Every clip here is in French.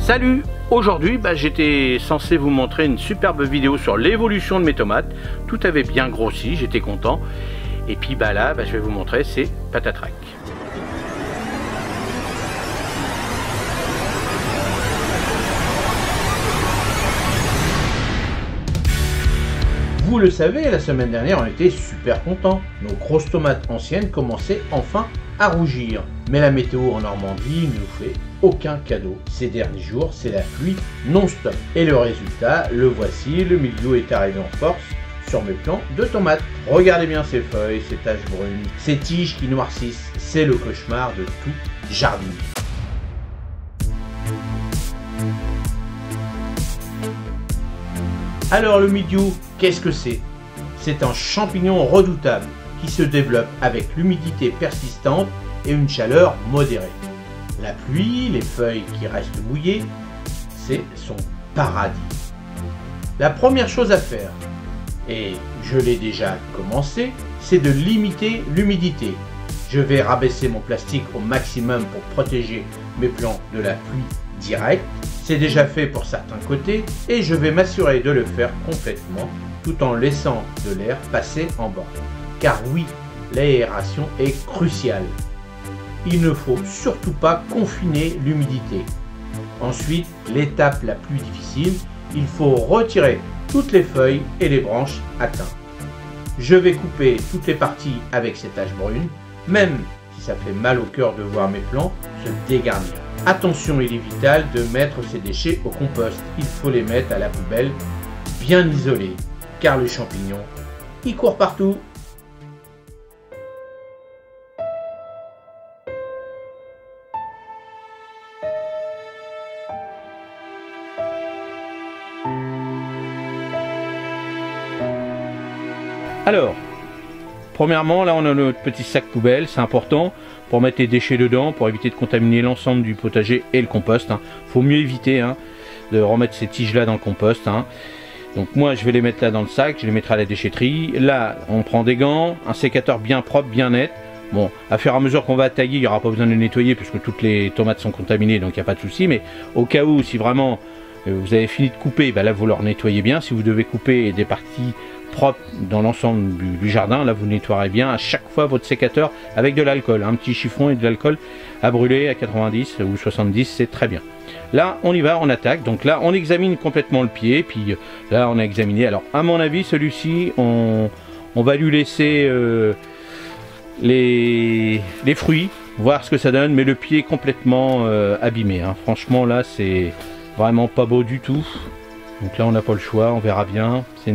Salut! Aujourd'hui, j'étais censé vous montrer une superbe vidéo sur l'évolution de mes tomates. Tout avait bien grossi, j'étais content. Et puis là, je vais vous montrer, c'est patatrac. Vous le savez, la semaine dernière, on était super contents. Nos grosses tomates anciennes commençaient enfin à rougir. Mais la météo en Normandie ne nous fait aucun cadeau. Ces derniers jours, c'est la pluie non-stop. Et le résultat, le voici, le milieu est arrivé en force sur mes plants de tomates. Regardez bien ces feuilles, ces taches brunes, ces tiges qui noircissent. C'est le cauchemar de tout jardinier. Alors le mildiou, qu'est-ce que c'est? C'est un champignon redoutable qui se développe avec l'humidité persistante et une chaleur modérée. La pluie, les feuilles qui restent mouillées, c'est son paradis. La première chose à faire, et je l'ai déjà commencé, c'est de limiter l'humidité. Je vais rabaisser mon plastique au maximum pour protéger mes plants de la pluie directe. C'est déjà fait pour certains côtés et je vais m'assurer de le faire complètement tout en laissant de l'air passer en bord. Car oui, l'aération est cruciale. Il ne faut surtout pas confiner l'humidité. Ensuite, l'étape la plus difficile, il faut retirer toutes les feuilles et les branches atteintes. Je vais couper toutes les parties avec ces taches brunes, même si ça fait mal au cœur de voir mes plants se dégarnir. Attention, il est vital de mettre ces déchets au compost. Il faut les mettre à la poubelle bien isolés, car le champignon, il court partout. Alors, premièrement, là on a notre petit sac poubelle, c'est important pour mettre les déchets dedans, pour éviter de contaminer l'ensemble du potager et le compost. Faut mieux éviter de remettre ces tiges là dans le compost. Donc moi je vais les mettre là dans le sac, je les mettrai à la déchetterie. Là on prend des gants, un sécateur bien propre, bien net. Bon, à fur et à mesure qu'on va tailler, il n'y aura pas besoin de nettoyer puisque toutes les tomates sont contaminées, donc il n'y a pas de souci. Mais au cas où, si vraiment vous avez fini de couper, là vous leur nettoyez bien. Si vous devez couper des parties propres dans l'ensemble du jardin, là vous nettoierez bien à chaque fois votre sécateur avec de l'alcool, un petit chiffon et de l'alcool à brûler à 90 ou 70, c'est très bien. Là on y va, on attaque. Donc là on examine complètement le pied, puis là on a examiné. Alors à mon avis celui-ci on va lui laisser les fruits, voir ce que ça donne, mais le pied est complètement abîmé, franchement là c'est vraiment pas beau du tout. Donc là on n'a pas le choix, on verra bien. C'est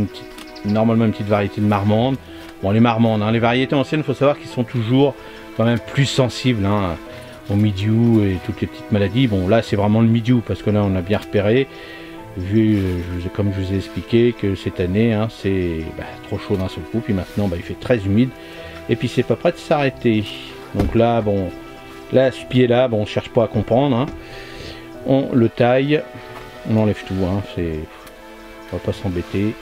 normalement une petite variété de marmande. Bon, les marmandes, les variétés anciennes, il faut savoir qu'ils sont toujours quand même plus sensibles au mildiou et toutes les petites maladies. Bon là c'est vraiment le mildiou parce que là on a bien repéré, vu comme je vous ai expliqué que cette année c'est trop chaud d'un seul coup, puis maintenant il fait très humide et puis c'est pas prêt de s'arrêter. Donc là là ce pied là, on cherche pas à comprendre, on le taille, on enlève tout, on va pas s'embêter.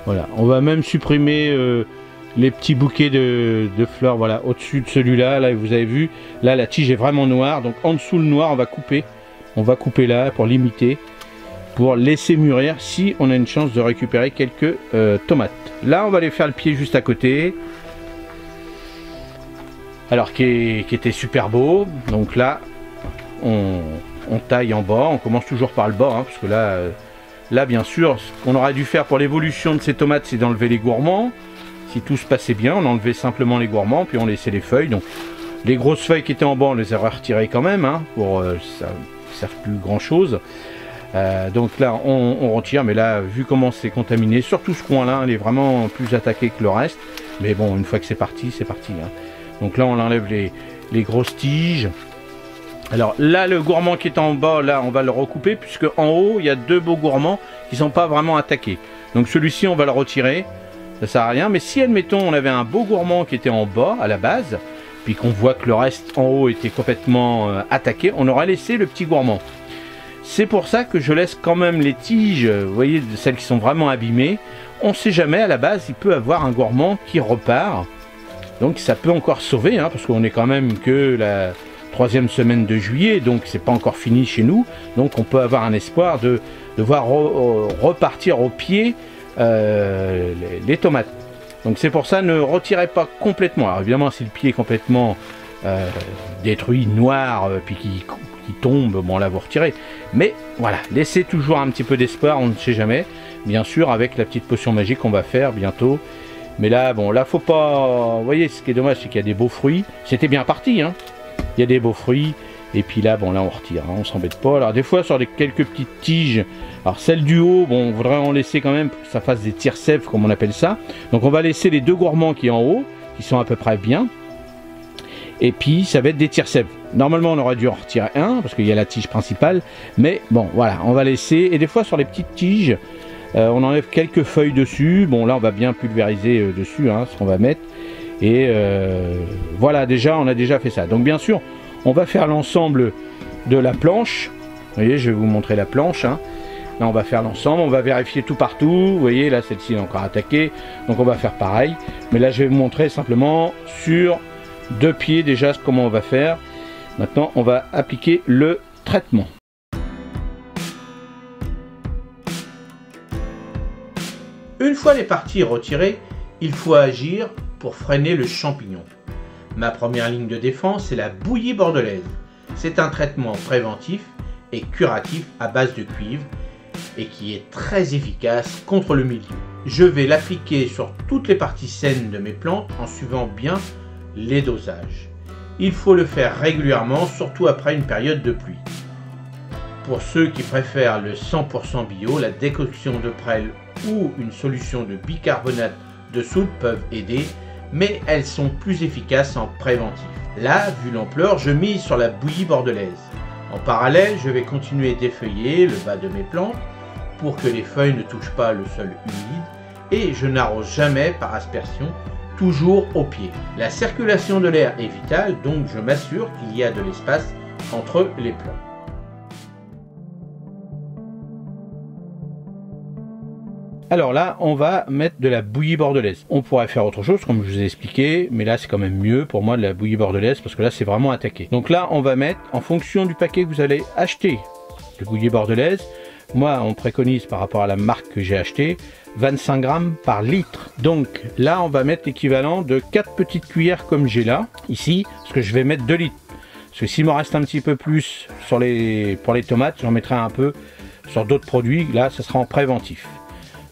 Voilà, on va même supprimer les petits bouquets de fleurs, voilà, au-dessus de celui-là. Là, vous avez vu, là la tige est vraiment noire, donc en dessous le noir, on va couper là pour limiter, pour laisser mûrir si on a une chance de récupérer quelques tomates. Là, on va aller faire le pied juste à côté, alors qui était super beau. Donc là, on taille en bas, on commence toujours par le bas, parce que là, bien sûr, ce qu'on aurait dû faire pour l'évolution de ces tomates, c'est d'enlever les gourmands. Si tout se passait bien, on enlevait simplement les gourmands, puis on laissait les feuilles. Donc, les grosses feuilles qui étaient en bas, on les aurait retirées quand même, pour ça ne sert plus grand chose. Donc là, on retire, mais là, vu comment c'est contaminé, surtout ce coin-là, il est vraiment plus attaqué que le reste. Mais bon, une fois que c'est parti, c'est parti. Donc là, on enlève les grosses tiges. Alors là, le gourmand qui est en bas, là on va le recouper, puisque en haut il y a deux beaux gourmands qui ne sont pas vraiment attaqués. Donc celui-ci on va le retirer, ça sert à rien. Mais si admettons on avait un beau gourmand qui était en bas à la base, puis qu'on voit que le reste en haut était complètement attaqué, on aura laissé le petit gourmand. C'est pour ça que je laisse quand même les tiges, vous voyez, celles qui sont vraiment abîmées. On ne sait jamais, à la base il peut avoir un gourmand qui repart Donc ça peut encore sauver, hein, parce qu'on est quand même que la 3e semaine de juillet, donc c'est pas encore fini chez nous. Donc on peut avoir un espoir de voir repartir au pied les tomates. Donc c'est pour ça, ne retirez pas complètement. Alors évidemment, si le pied est complètement détruit, noir, puis qui tombe, bon là vous retirez. Mais voilà, laissez toujours un petit peu d'espoir, on ne sait jamais. Bien sûr, avec la petite potion magique qu'on va faire bientôt. Mais là, bon, là faut pas... Vous voyez, ce qui est dommage, c'est qu'il y a des beaux fruits. C'était bien parti, hein. Il y a des beaux fruits. Et puis là, bon, là on retire, hein, on s'embête pas. Alors des fois, sur quelques petites tiges, alors celle du haut, bon, on voudrait en laisser quand même pour que ça fasse des tire-sèvres, comme on appelle ça. Donc on va laisser les 2 gourmands qui sont en haut, qui sont à peu près bien. Et puis ça va être des tire-sèvres. Normalement on aurait dû en retirer un, parce qu'il y a la tige principale. Mais bon, voilà, on va laisser. Et des fois sur les petites tiges, on enlève quelques feuilles dessus. Bon là on va bien pulvériser dessus, hein, ce qu'on va mettre. Et voilà, déjà on a déjà fait ça. Donc bien sûr, on va faire l'ensemble de la planche. Vous voyez, je vais vous montrer la planche, hein. Là on va faire l'ensemble, on va vérifier tout partout. Vous voyez, là celle-ci est encore attaquée. Donc on va faire pareil. Mais là je vais vous montrer simplement sur 2 pieds déjà comment on va faire. Maintenant on va appliquer le traitement. Une fois les parties retirées, il faut agir pour freiner le champignon. Ma première ligne de défense est la bouillie bordelaise. C'est un traitement préventif et curatif à base de cuivre et qui est très efficace contre le mildiou. Je vais l'appliquer sur toutes les parties saines de mes plantes en suivant bien les dosages. Il faut le faire régulièrement, surtout après une période de pluie. Pour ceux qui préfèrent le 100% bio, la décoction de prêle ou une solution de bicarbonate de soude peuvent aider, mais elles sont plus efficaces en préventif. Là, vu l'ampleur, je mise sur la bouillie bordelaise. En parallèle, je vais continuer d'effeuiller le bas de mes plantes pour que les feuilles ne touchent pas le sol humide et je n'arrose jamais par aspersion, toujours au pied. La circulation de l'air est vitale, donc je m'assure qu'il y a de l'espace entre les plants. Alors là, on va mettre de la bouillie bordelaise. On pourrait faire autre chose, comme je vous ai expliqué, mais là c'est quand même mieux pour moi de la bouillie bordelaise, parce que là c'est vraiment attaqué. Donc là, on va mettre, en fonction du paquet que vous allez acheter de bouillie bordelaise, moi on préconise par rapport à la marque que j'ai acheté, 25 grammes par litre. Donc là, on va mettre l'équivalent de 4 petites cuillères comme j'ai là, ici, parce que je vais mettre 2 litres. Parce que s'il me reste un petit peu plus pour les tomates, j'en mettrai un peu sur d'autres produits, là ça sera en préventif.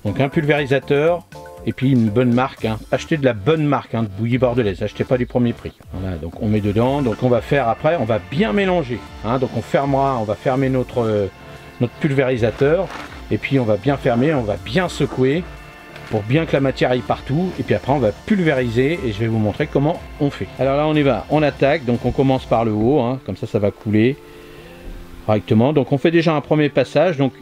Donc un pulvérisateur et puis une bonne marque, hein. Achetez de la bonne marque, hein, de bouillie bordelaise, achetez pas du premier prix. Voilà, donc on met dedans, donc on va faire après, on va bien mélanger, hein. Donc on va fermer notre pulvérisateur et puis on va bien fermer, on va bien secouer pour bien que la matière aille partout et puis après on va pulvériser et je vais vous montrer comment on fait. Alors là on y va, on attaque, donc on commence par le haut, hein, comme ça va couler correctement. Donc on fait déjà un premier passage, donc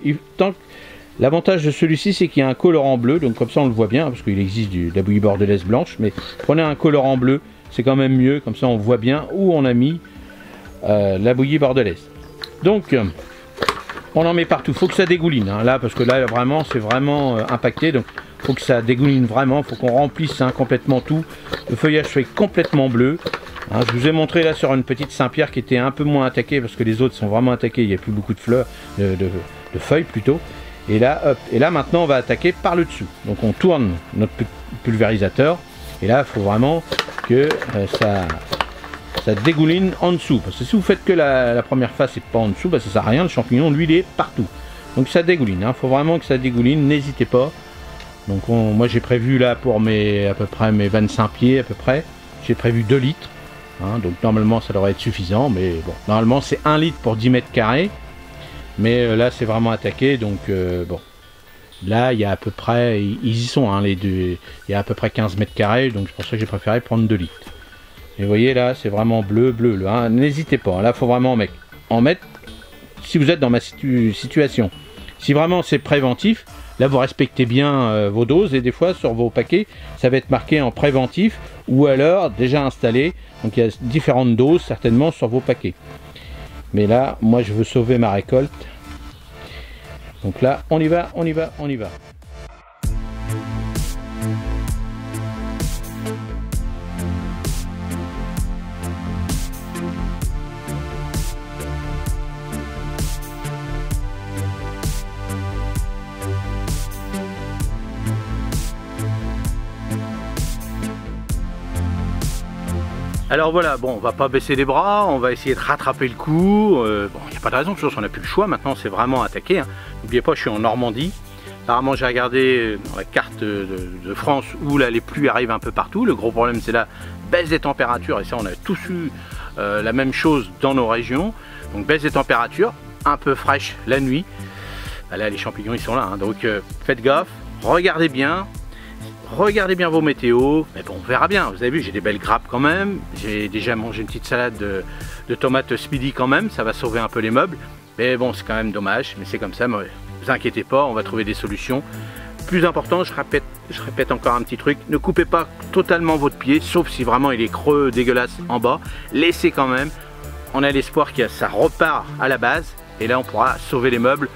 l'avantage de celui-ci, c'est qu'il y a un colorant bleu, donc comme ça on le voit bien, parce qu'il existe de la bouillie bordelaise blanche, mais prenez un colorant bleu, c'est quand même mieux, comme ça on voit bien où on a mis la bouillie bordelaise. Donc, on en met partout, faut que ça dégouline, hein, là, parce que là vraiment, c'est vraiment impacté, donc faut que ça dégouline vraiment, faut qu'on remplisse, hein, complètement tout, le feuillage soit complètement bleu. Hein, je vous ai montré là sur une petite Saint-Pierre qui était un peu moins attaquée, parce que les autres sont vraiment attaqués, il n'y a plus beaucoup de fleurs, de feuilles plutôt. Et là, hop, et là maintenant on va attaquer par le dessous. Donc on tourne notre pulvérisateur. Et là, il faut vraiment que ça dégouline en dessous. Parce que si vous faites que la première phase et pas en dessous, bah, ça sert à rien. Le champignon, lui, il est partout. Donc ça dégouline. Il faut vraiment que ça dégouline. N'hésitez pas. Donc moi j'ai prévu là pour à peu près mes 25 pieds à peu près. J'ai prévu 2 litres. Hein, donc normalement ça devrait être suffisant. Mais bon, normalement c'est 1 litre pour 10 mètres carrés. Mais là c'est vraiment attaqué, donc bon, là il y a à peu près, ils y sont, hein, les deux, il y a à peu près 15 mètres carrés, donc c'est pour ça que j'ai préféré prendre 2 litres. Et vous voyez là c'est vraiment bleu, hein, n'hésitez pas, là il faut vraiment en mettre, si vous êtes dans ma situation. Si vraiment c'est préventif, là vous respectez bien vos doses, et des fois sur vos paquets, ça va être marqué en préventif, ou alors déjà installé, donc il y a différentes doses certainement sur vos paquets. Mais là, moi je veux sauver ma récolte. Donc là, on y va. Alors voilà, bon, on va pas baisser les bras, on va essayer de rattraper le coup. Bon, il n'y a pas de raison, de toute façon, on n'a plus le choix, maintenant c'est vraiment attaquer. Hein. N'oubliez pas, je suis en Normandie. Apparemment, j'ai regardé dans la carte de France où là, les pluies arrivent un peu partout. Le gros problème, c'est la baisse des températures, et ça, on a tous eu la même chose dans nos régions. Donc baisse des températures, un peu fraîche la nuit. Bah, là, les champignons, ils sont là, hein. Donc faites gaffe, regardez bien vos météos. Mais bon, on verra bien. Vous avez vu, j'ai des belles grappes quand même. J'ai déjà mangé une petite salade de tomates speedy quand même. Ça va sauver un peu les meubles. Mais bon, c'est quand même dommage. Mais c'est comme ça. Ne vous inquiétez pas, on va trouver des solutions. Plus important, je répète encore un petit truc. Ne coupez pas totalement votre pied, sauf si vraiment il est creux, dégueulasse en bas. Laissez quand même. On a l'espoir que ça repart à la base. Et là, on pourra sauver les meubles.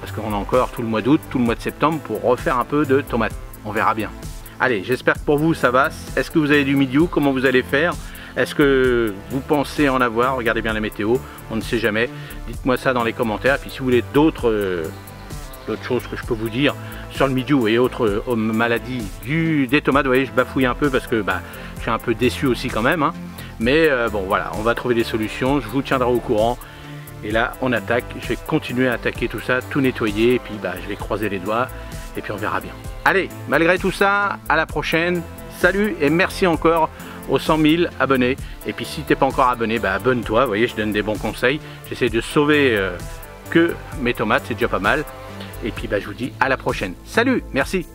Parce qu'on a encore tout le mois d'août, tout le mois de septembre pour refaire un peu de tomates. On verra bien. Allez, j'espère que pour vous ça va. Est-ce que vous avez du mildiou? Comment vous allez faire? Est-ce que vous pensez en avoir? Regardez bien la météo, on ne sait jamais. Dites-moi ça dans les commentaires. Et puis si vous voulez d'autres choses que je peux vous dire sur le mildiou et autres maladies des tomates, vous voyez, je bafouille un peu parce que je suis un peu déçu aussi quand même. Hein. Mais bon voilà, on va trouver des solutions, je vous tiendrai au courant. Et là, on attaque, je vais continuer à attaquer tout ça, tout nettoyer, et puis je vais croiser les doigts, et puis on verra bien. Allez, malgré tout ça, à la prochaine, salut, et merci encore aux 100 000 abonnés. Et puis si t'es pas encore abonné, abonne-toi, vous voyez, je donne des bons conseils. J'essaie de sauver que mes tomates, c'est déjà pas mal. Et puis je vous dis à la prochaine. Salut, merci.